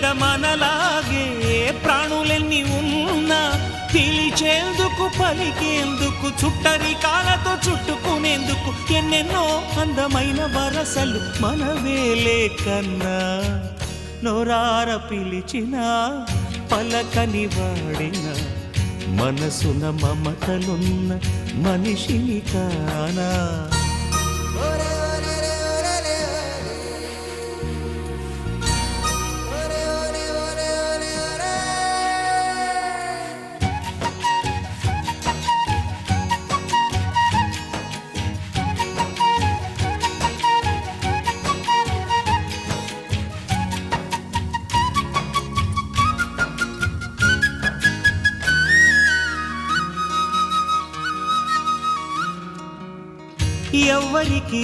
మీద మనలాగే ప్రాణులెన్ని ఉన్నా పిలిచేందుకు పలికేందుకు చుట్టరికాలతో చుట్టుకునేందుకు ఎన్నెన్నో అందమైన వరసలు మనవేలే కన్నా నోరార పిలిచిన పలకని వాడిన మనసున మమతలున్న మనిషిని కానా ఎవ్వరికి